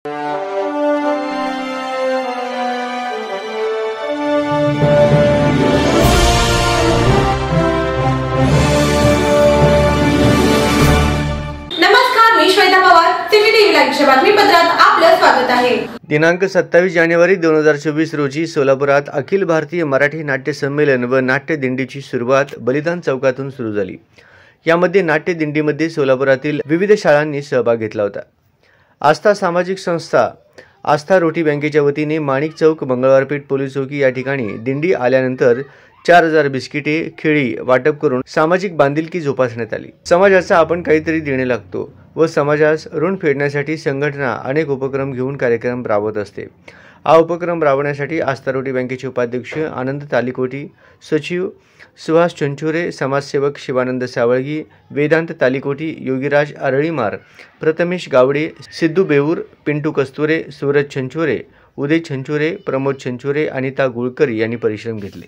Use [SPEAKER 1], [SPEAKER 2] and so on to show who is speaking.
[SPEAKER 1] नमस्कार, मी Shweta Pawar, city TV लाईव्हच्या बातमीपत्रात आपलं स्वागत आहे।
[SPEAKER 2] दिनांक 27 जानेवारी 2024 रोजी सोलापुरात अखिल भारतीय मराठी नाट्य संमेलन व नाट्य दिंडीची सुरुवात बलिदान चौकातून सुरू झाली। यामध्ये नाट्य दिंडीमध्ये सोलापुरातील विविध शाळांनी सहभाग घेतला होता। आस्था सामाजिक संस्था आस्था रोटी बँकेच्या वतीने माणिक चौक मंगळवारपेठ पोलीस चौकी या ठिकाणी दिंडी आल्यानंतर 4000 बिस्किटे खेळी वाटप करून सामाजिक बांधिलकी जोपासण्यात आली। समाजाचा आपण काहीतरी देणे लागतो व समाजास ऋण फेडण्यासाठी संघटना अनेक उपक्रम घेऊन कार्यक्रम राबवत असते। हा उपक्रम राबवण्यासाठी आस्था रोटी बँकेचे उपाध्यक्ष आनंद तालिकोटी, सचिव सुहास चंचुरे, समाजसेवक शिवानंद सावळगी, वेदांत तालिकोटी, योगीराज आरळीमार, प्रथमेश गावडे, सिद्धू बेऊर, पिंटू कस्तुरे, सूरज छंचुरे, उदय छंचुरे, प्रमोद छंचुरे, अनिता गुळकर यांनी परिश्रम घेतले।